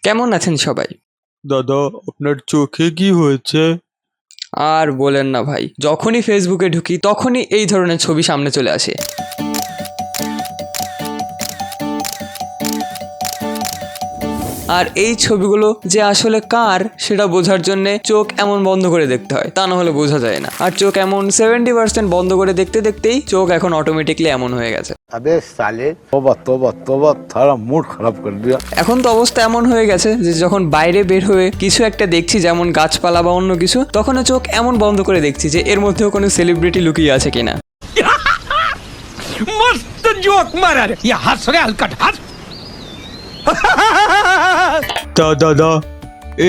কেমন আছেন সবাই? দাদা, আপনার চোখে কি হয়েছে? আর বলেন না ভাই, যখনই ফেসবুকে ঢুকি তখনই এই ধরনের ছবি সামনে চলে আসে। আর এই ছবিগুলো যে আসলে কার সেটা বোঝার জন্য চোখ এমন বন্ধ করে দেখতে হয়, তা না হলে বোঝা যায় না। আর চোখ এমন 70% বন্ধ করে দেখতে দেখতেই চোখ এখন অটোমেটিকলি এমন হয়ে গেছে। अबे साले तौबा तौबा तौबा थारा मूड खराब कर दिया। এখন তো অবস্থা এমন হয়ে গেছে যে যখন বাইরে বের হয়ে কিছু একটা দেখছি, যেমন গাছপালা বা অন্য কিছু, তখন চোখ এমন বন্ধ করে দেখছি যে এর মধ্যেও কোনো সেলিব্রিটি লুকিয়ে আছে কিনা। मस्त जोक मारा रे, ये हंस रे हलकट हंस। দাদা,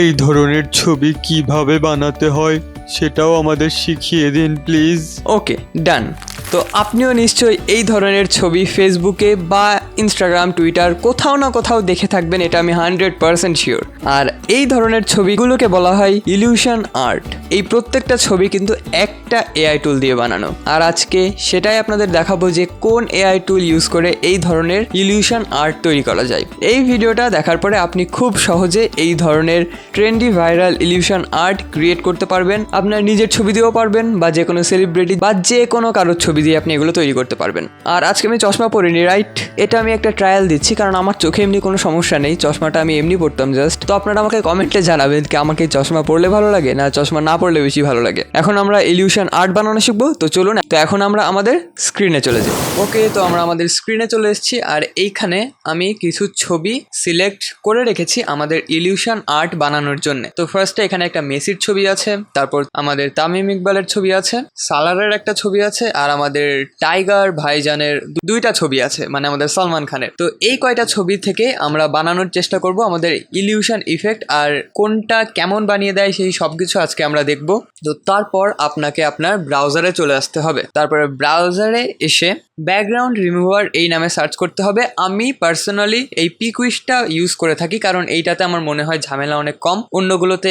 এই ধরনের ছবি কিভাবে বানাতে হয় সেটাও আমাদের শিখিয়ে দিন প্লিজ। ওকে, ডান। তো আপনিও নিশ্চয়ই এই ধরনের ছবি ফেসবুকে বা ইনস্টাগ্রাম, টুইটার কোথাও না কোথাও দেখে থাকবেন, এটা আমি 100% শিওর। আর এই ধরনের ছবিগুলোকে বলা হয় ইলিউশন আর্ট। এই প্রত্যেকটা ছবি কিন্তু একটা এআই টুল দিয়ে বানানো। আর আজকে সেটাই আপনাদের দেখাবো যে কোন এআই টুল ইউজ করে এই ধরনের ইলিউশন আর্ট তৈরি করা যায়। এই ভিডিওটা দেখার পরে আপনি খুব সহজে এই ধরনের trendy viral illusion art create করতে পারবেন। আপনার নিজের ছবি দিয়েও পারবেন, বা যে কোনো সেলিব্রিটি বা যে কোনো কারোর ছবি দিয়ে আপনি এগুলো তৈরি করতে পারবেন। আর আজকে আমি চশমা পরিনি, রাইট? এটা আমি একটা ট্রায়াল দিচ্ছি, কারণ আমার চোখে এমনি কোনো সমস্যা নেই, চশমাটা আমি এমনি পড়তাম জাস্ট। তো আপনারা আমাকে কমেন্টে জানাবেন কি আমাকে চশমা পরলে ভালো লাগে না চশমা না পরলে বেশি ভালো লাগে। এখন আমরা ইলিউশন আর্ট বানানো শিখবো, তো চলুন। তো এখন আমরা আমাদের স্ক্রিনে চলে যাই। ওকে, তো আমরা আমাদের স্ক্রিনে চলে এসেছি। আর এইখানে আমি কিছু ছবি সিলেক্ট করে রেখেছি আমাদের ইলিউশন আর্ট বানানোর জন্য। তো ফার্স্টে এখানে একটা মেসির ছবি আছে, তারপর আমাদের তামিম ইকবালের ছবি আছে, সালারের একটা ছবি আছে, আর আমাদের টাইগার ভাইজানের দুইটা ছবি আছে, মানে আমাদের সালমান খানের। তো এই কয়টা ছবি থেকে আমরা বানানোর চেষ্টা করব আমাদের ইলিউশন ইফেক্ট, আর কোনটা কেমন বানিয়ে দেয় সেই সবকিছু আজকে আমরা দেখব। তো তারপর আপনাকে আপনার ব্রাউজারে চলে আসতে হবে। তারপরে ব্রাউজারে এসে ব্যাকগ্রাউন্ড রিমুভার এই নামে সার্চ করতে হবে। আমি পার্সোনালি এই পিকুইশটা ইউজ করে থাকি, কারণ এইটাতে আমার মনে হয় ঝামেলা অনেক কম, অন্যগুলোতে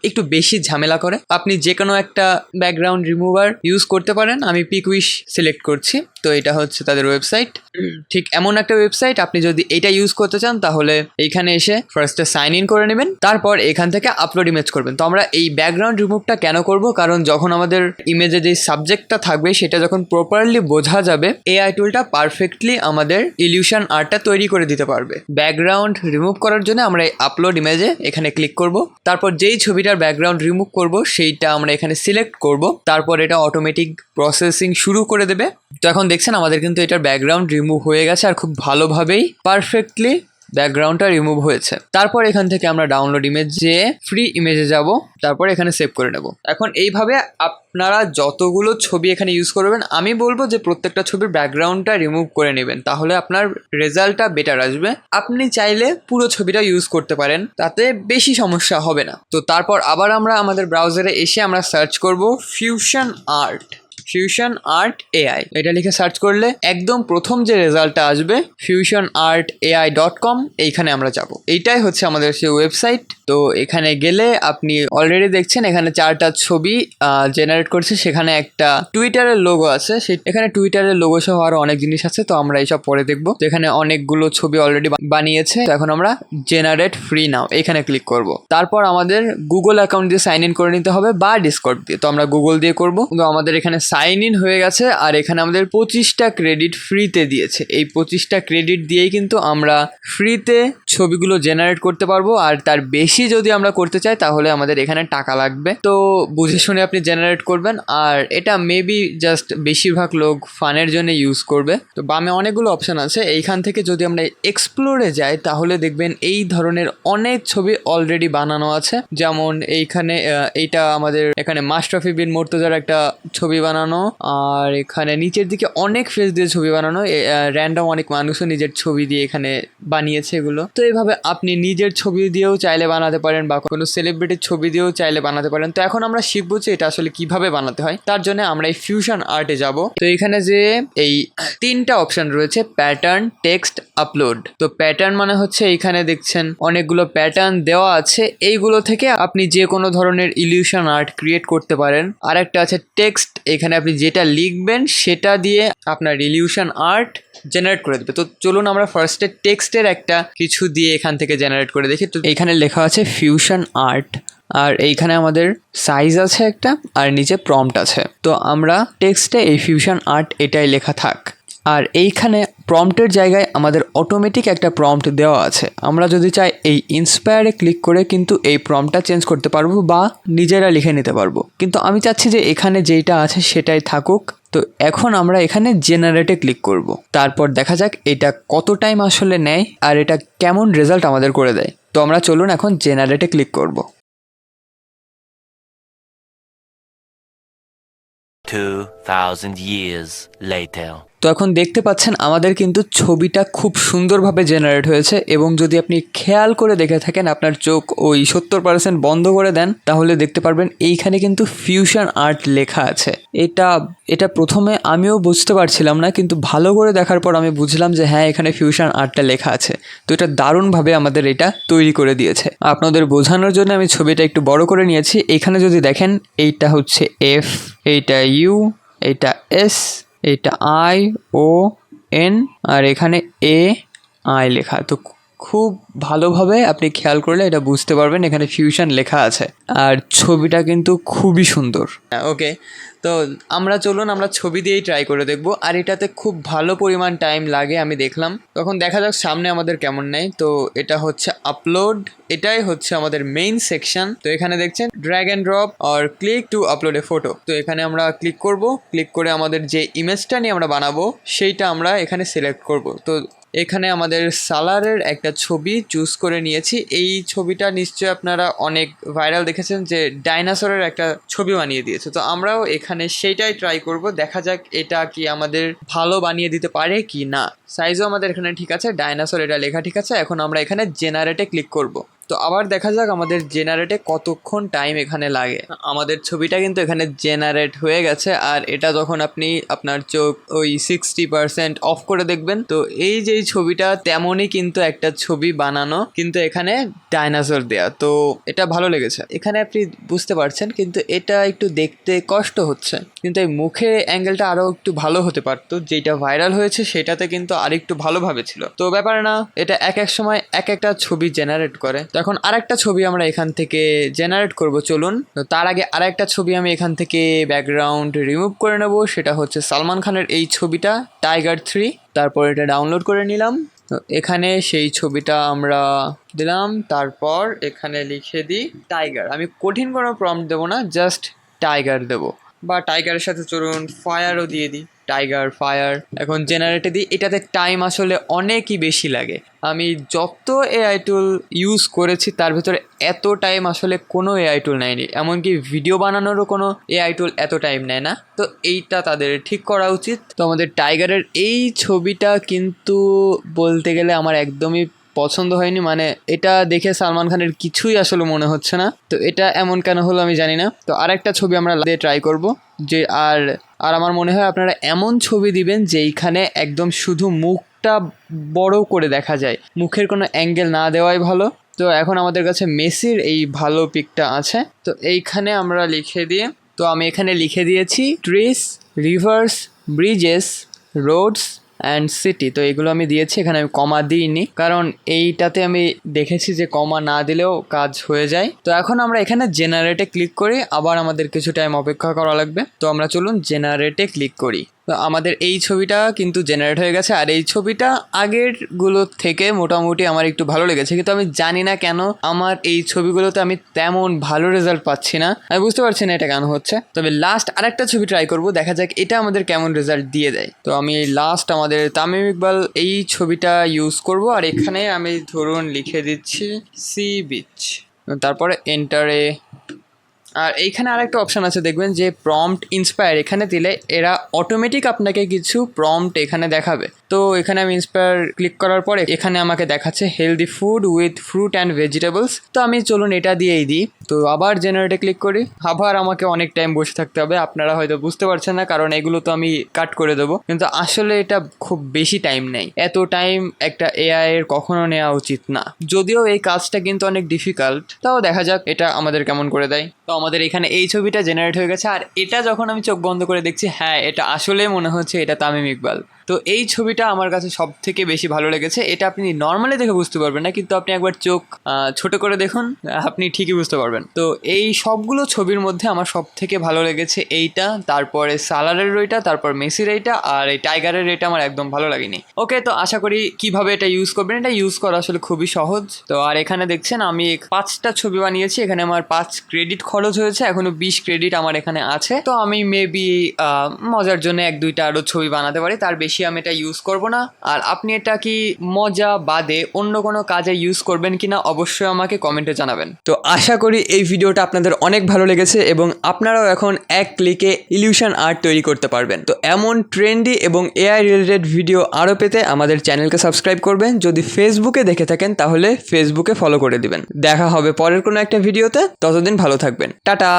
একটু বেশি ঝামেলা করে। আপনি যে কোনো একটা ব্যাকগ্রাউন্ড রিমুভার ইউজ করতে পারেন। আমি পিকুইশ সিলেক্ট করছি। তো এটা হচ্ছে তাদের ওয়েবসাইট, ঠিক এমন একটা ওয়েবসাইট। আপনি যদি এটা ইউজ করতে চান তাহলে এইখানে এসে ফার্স্টে সাইন ইন করে নেবেন, তারপর এখান থেকে আপলোড ইমেজ করবেন। তো আমরা এই ব্যাকগ্রাউন্ড রিমুভটা কেন করব, কারণ যখন আমাদের ইমেজে যে সাবজেক্টটা থাকবে সেটা যখন প্রপারলি বোঝা যাবে, এআই টুলটা পারফেক্টলি আমাদের ইলিউশন আর্টটা তৈরি করে দিতে পারবে। ব্যাকগ্রাউন্ড রিমুভ করার জন্য আমরা এই আপলোড ইমেজে এখানে ক্লিক করব। তারপর যেই ছবিটার ব্যাকগ্রাউন্ড রিমুভ করব সেইটা আমরা এখানে সিলেক্ট করব। তারপর এটা অটোমেটিক প্রসেসিং শুরু করে দেবে। তো এখন দেখছেন আমাদের কিন্তু এটার ব্যাকগ্রাউন্ড রিমুভ হয়ে গেছে, আর খুব ভালোভাবেই পারফেক্টলি ব্যাকগ্রাউন্ডটা রিমুভ হয়েছে। তারপর এখান থেকে আমরা ডাউনলোড ইমেজ যেয়ে ফ্রি ইমেজে যাব, তারপর এখানে সেভ করে নেব। এখন এইভাবে আপনারা যতগুলো ছবি এখানে ইউজ করবেন, আমি বলবো যে প্রত্যেকটা ছবির ব্যাকগ্রাউন্ডটা রিমুভ করে নেবেন, তাহলে আপনার রেজাল্টটা বেটার আসবে। আপনি চাইলে পুরো ছবিটা ইউজ করতে পারেন, তাতে বেশি সমস্যা হবে না। তো তারপর আবার আমরা আমাদের ব্রাউজারে এসে আমরা সার্চ করব fusion art, fusion art AI. এটা লিখে সার্চ করলে একদম প্রথম যে রেজাল্টটা আসবে fusionartai.com, এইখানে আমরা যাব। এইটাই হচ্ছে আমাদের সেই ওয়েবসাইট। তো এখানে গেলে আপনি অলরেডি দেখছেন এখানে 4টা ছবি জেনারেট করছে। সেখানে একটা টুইটারের লোগো আছে, এখানে টুইটারের লোগো সহ আরো অনেক জিনিস আছে, তো আমরা এইসব পরে দেখবো। তো এখানে অনেকগুলো ছবি অলরেডি বানিয়েছে। তো এখন আমরা জেনারেট ফ্রি নাও এখানে ক্লিক করব। তারপর আমাদের গুগল অ্যাকাউন্ট দিয়ে সাইন ইন করে নিতে হবে, বা ডিসকর্ড দিয়ে। তো আমরা গুগল দিয়ে করবো। তো আমাদের এখানে সাইন ইন হয়ে গেছে, আর এখানে আমাদের 25টা ক্রেডিট ফ্রিতে দিয়েছে। এই 25টা ক্রেডিট দিয়েই কিন্তু আমরা ফ্রিতে ছবিগুলো জেনারেট করতে পারবো। আর তার বেশি যদি আমরা করতে চাই তাহলে আমাদের এখানে টাকা লাগবে। তো বুঝে শুনে আপনি জেনারেট করবেন। আর এটা মেবি জাস্ট বেশিরভাগ লোক ফানের জন্য ইউজ করবে। তো বামে অনেকগুলো অপশান আছে, এইখান থেকে যদি আমরা এক্সপ্লোরে যাই তাহলে দেখবেন এই ধরনের অনেক ছবি অলরেডি বানানো আছে। যেমন এইখানে এইটা আমাদের এখানে মাশরাফি বিন মুর্তজার একটা ছবি বানানো, আর এখানে নিচের দিকে অনেক ফেস দিয়ে ছবি বানানো, র্যান্ডম অনেক মানুষও নিজের ছবি দিয়ে এখানে বানিয়েছে এগুলো। তো এইভাবে আপনি নিজের ছবি দিয়েও চাইলে বানাতে পারেন, বা কোনো সেলিব্রিটির ছবি দিয়েও চাইলে বানাতে পারেন। তো এখন আমরা শিখবো যে এটা আসলে কিভাবে বানাতে হয়। তার জন্য আমরা এই ফিউশন আর্টে যাব। তো এখানে যে এই 3টা অপশন রয়েছে, প্যাটার্ন, টেক্সট, আপলোড। তো প্যাটার্ন মানে হচ্ছে এইখানে দেখছেন অনেকগুলো প্যাটার্ন দেওয়া আছে, এইগুলো থেকে আপনি যে কোনো ধরনের ইলিউশন আর্ট ক্রিয়েট করতে পারেন। আর একটা আছে টেক্সট, এখানে আপনি যেটা লিখবেন সেটা দিয়ে আপনার রিলিউশন আর্ট জেনারেট করে দেবে। তো চলুন আমরা ফার্স্টে টেক্সটের একটা কিছু দিয়ে এখান থেকে জেনারেট করে দেখি। তো এইখানে লেখা আছে ফিউশন আর্ট, আর এইখানে আমাদের সাইজ আছে একটা, আর নিচে প্রম্পট আছে। তো আমরা টেক্সটে এই ফিউশন আর্ট এটাই লেখা থাক, আর এইখানে প্রম্পটের জায়গায় আমাদের অটোমেটিক একটা প্রম্পট দেওয়া আছে। আমরা যদি চাই এই ইন্সপায়ারে ক্লিক করে কিন্তু এই প্রম্পটটা চেঞ্জ করতে পারবো বা নিজেরা লিখে নিতে পারবো, কিন্তু আমি চাচ্ছি যে এখানে যেটা আছে সেটাই থাকুক। তো এখন আমরা এখানে জেনারেটে ক্লিক করব, তারপর দেখা যাক এটা কত টাইম আসলে নেয় আর এটা কেমন রেজাল্ট আমাদের করে দেয়। তো আমরা চলুন এখন জেনারেটে ক্লিক করব। 2000 years later. তো এখন দেখতে পাচ্ছেন আমাদের কিন্তু ছবিটা খুব সুন্দরভাবে জেনারেট হয়েছে, এবং যদি আপনি খেয়াল করে দেখে থাকেন, আপনার চোখ ওই 70% বন্ধ করে দেন, তাহলে দেখতে পারবেন এইখানে কিন্তু ফিউশন আর্ট লেখা আছে। এটা প্রথমে আমিও বুঝতে পারছিলাম না, কিন্তু ভালো করে দেখার পর আমি বুঝলাম যে হ্যাঁ, এখানে ফিউশন আর্টটা লেখা আছে। তো এটা দারুণভাবে আমাদের এটা তৈরি করে দিয়েছে। আপনাদের বোঝানোর জন্য আমি ছবিটা একটু বড় করে নিয়েছি। এখানে যদি দেখেন, এইটা হচ্ছে এফ, এইটা ইউ, এইটা এস, এটা আই ও এন, আর এখানে এ আই লেখা। তো খুব ভালোভাবে আপনি খেয়াল করলে এটা বুঝতে পারবেন এখানে ফিউশন লেখা আছে, আর ছবিটা কিন্তু খুবই সুন্দর। ওকে, তো চলুন আমরা ছবি দিয়েই ট্রাই করে দেখবো। আর এটাতে খুব ভালো পরিমাণ টাইম লাগে আমি দেখলাম। তখন দেখা যাক সামনে আমাদের কেমন নেয়। তো এটা হচ্ছে আপলোড, এটাই হচ্ছে আমাদের মেইন সেকশন। তো এখানে দেখছেন ড্র্যাগ অ্যান্ড ড্রপ আর click to upload a photo. তো এখানে আমরা ক্লিক করব, ক্লিক করে আমাদের যে ইমেজটা নিয়ে আমরা বানাবো সেইটা আমরা এখানে সিলেক্ট করব। তো এখানে আমাদের সালারের একটা ছবি চুজ করে নিয়েছি। এই ছবিটা নিশ্চয়ই আপনারা অনেক ভাইরাল দেখেছেন, যে ডাইনাসরের একটা ছবি বানিয়ে দিয়েছে। তো আমরাও এখানে সেইটাই ট্রাই করব, দেখা যাক এটা কি আমাদের ভালো বানিয়ে দিতে পারে কি না। সাইজও আমাদের এখানে ঠিক আছে, ডাইনাসর এটা লেখা ঠিক আছে। এখন আমরা এখানে জেনারেটে ক্লিক করব। তো আবার দেখা যাক আমাদের জেনারেটে কতক্ষণ টাইম এখানে লাগে। আমাদের ছবিটা কিন্তু এখানে জেনারেট হয়ে গেছে, আর এটা যখন আপনি আপনার চোখ ওই 60% অফ করে দেখবেন, তো এই যে ছবিটা তেমনই কিন্তু একটা ছবি বানানো, কিন্তু এখানে ডাইনাসর দেয়া। তো এটা ভালো লেগেছে। এখানে আপনি বুঝতে পারছেন, কিন্তু এটা একটু দেখতে কষ্ট হচ্ছে, কিন্তু এই মুখের অ্যাঙ্গেলটা আরও একটু ভালো হতে পারতো। যেটা ভাইরাল হয়েছে সেটাতে কিন্তু আর একটু ভালোভাবে ছিল। তো ব্যাপার না, এটা এক এক সময় এক একটা ছবি জেনারেট করে। তো এখন আরেকটা ছবি আমরা এখান থেকে জেনারেট করব, চলুন। তো তার আগে আরেকটা ছবি আমি এখান থেকে ব্যাকগ্রাউন্ড রিমুভ করে নেব। সেটা হচ্ছে সালমান খানের এই ছবিটা, টাইগার 3। তারপর এটা ডাউনলোড করে নিলাম। তো এখানে সেই ছবিটা আমরা দিলাম, তারপর এখানে লিখে দিই টাইগার। আমি কঠিন কোনো প্রম্পট দেবো না, জাস্ট টাইগার দেবো, বা টাইগারের সাথে চলুন ফায়ারও দিয়ে দিই, টাইগার ফায়ার। এখন জেনারেটে দিই। এটাতে টাইম আসলে অনেকই বেশি লাগে। আমি যত এআই টুল ইউজ করেছি তার ভিতরে এত টাইম আসলে কোনো এআই টুল নেয়নি, এমনকি ভিডিও বানানোরও কোনো এআই টুল এত টাইম নেয় না। তো এইটা তাদের ঠিক করা উচিত। তো আমাদের টাইগারের এই ছবিটা কিন্তু বলতে গেলে আমার একদমই পছন্দ হয়নি। মানে এটা দেখে সালমান খানের কিছুই আসলে মনে হচ্ছে না। তো এটা এমন কেন হলো আমি জানি না। তো আরেকটা ছবি আমরা দিয়ে ট্রাই করব, যে আর আমার মনে হয় আপনারা এমন ছবি দিবেন যেইখানে একদম শুধু মুখটা বড় করে দেখা যায়, মুখের কোনো অ্যাঙ্গেল না দেওয়াই ভালো। তো এখন আমাদের কাছে মেসির এই ভালো পিকটা আছে, তো এইখানে আমরা লিখে দিয়ে, তো আমি এখানে লিখে দিয়েছি trees, rivers, bridges, roads and city. তো এগুলো আমি দিয়েছি, এখানে আমি কমা দিইনি, কারণ এইটাতে আমি দেখেছি যে কমা না দিলেও কাজ হয়ে যায়। তো এখন আমরা এখানে জেনারেটে ক্লিক করি, আবার আমাদের কিছু টাইম অপেক্ষা করা লাগবে। তো আমরা চলুন জেনারেটে ক্লিক করি। তো আমাদের এই ছবিটা কিন্তু জেনারেট হয়ে গেছে, আর এই ছবিটা আগেরগুলোর থেকে মোটামুটি আমার একটু ভালো লেগেছে, কিন্তু আমি জানি না কেন আমার এই ছবিগুলোতে আমি তেমন ভালো রেজাল্ট পাচ্ছি না। আমি বুঝতে পারছি না এটা কেন হচ্ছে। তবে লাস্ট আরেকটা ছবি ট্রাই করব, দেখা যাক এটা আমাদের কেমন রেজাল্ট দিয়ে দেয়। তো আমি লাস্ট আমাদের তামিম ইকবাল এই ছবিটা ইউজ করব, আর এখানে আমি ধরুন লিখে দিচ্ছি সি বিচ, তারপরে এন্টারে। আর এইখানে আরেকটা অপশান আছে, দেখবেন যে প্রম্পট ইন্সপায়ার, এখানে দিলে এরা অটোমেটিক আপনাকে কিছু প্রম্পট এখানে দেখাবে। তো এখানে আমি ইন্সপায়ার ক্লিক করার পরে এখানে আমাকে দেখাচ্ছে healthy food with fruit and vegetables. তো আমি চলুন এটা দিয়েই দিই। তো আবার জেনারেটে ক্লিক করি, আবার আমাকে অনেক টাইম বসে থাকতে হবে। আপনারা হয়তো বুঝতে পারছেন না, কারণ এগুলো তো আমি কাট করে দেবো, কিন্তু আসলে এটা খুব বেশি টাইম নেই। এত টাইম একটা এআই এর কখনো নেওয়া উচিত না। যদিও এই কাজটা কিন্তু অনেক ডিফিকাল্ট, তাও দেখা যাক এটা আমাদের কেমন করে দেয়। তো আমাদের এখানে এই ছবিটা জেনারেট হয়ে গেছে, আর এটা যখন আমি চোখ বন্ধ করে দেখছি, হ্যাঁ এটা আসলে মনে হচ্ছে এটা তামিম ইকবাল। তো এই ছবিটা আমার কাছে সব থেকে বেশি ভালো লেগেছে। এটা আপনি নর্মালি দেখে বুঝতে পারবেন না, কিন্তু আপনি একবার চোখ ছোট করে দেখুন, আপনি ঠিকই বুঝতে পারবেন। তো এই সবগুলো ছবির মধ্যে আমার সব থেকে ভালো লেগেছে এইটা, তারপরে সালারের এইটা, তারপর মেসির এইটা, আর এই টাইগারের এইটা আমার একদম ভালো লাগেনি। ওকে, তো আশা করি কিভাবে এটা ইউজ করবেন, এটা ইউজ করা আসলে খুবই সহজ। তো আর এখানে দেখছেন আমি 5টা ছবি বানিয়েছি, এখানে আমার 5 ক্রেডিট খরচ হয়েছে, এখনো 20 ক্রেডিট আমার এখানে আছে। তো আমি মেবি মজার জন্য 1-2টা আরো ছবি বানাতে পারি, তার বেশি আমি এটা ইউজ করব না। আর আপনি এটা কি মজা বাদে অন্য কোনো কাজে ইউজ করবেন কিনা অবশ্যই আমাকে কমেন্টে জানাবেন। তো আশা করি এই ভিডিওটা আপনাদের অনেক ভালো লেগেছে এবং আপনারাও এখন এক ক্লিকে ইলিউশন আর্ট তৈরি করতে পারবেন। তো এমন ট্রেন্ডি এবং এআই রিলেটেড ভিডিও আরও পেতে আমাদের চ্যানেলকে সাবস্ক্রাইব করবেন। যদি ফেসবুকে দেখে থাকেন তাহলে ফেসবুকে ফলো করে দিবেন। দেখা হবে পরের কোনো একটা ভিডিওতে, ততদিন ভালো থাকবেন, টাটা।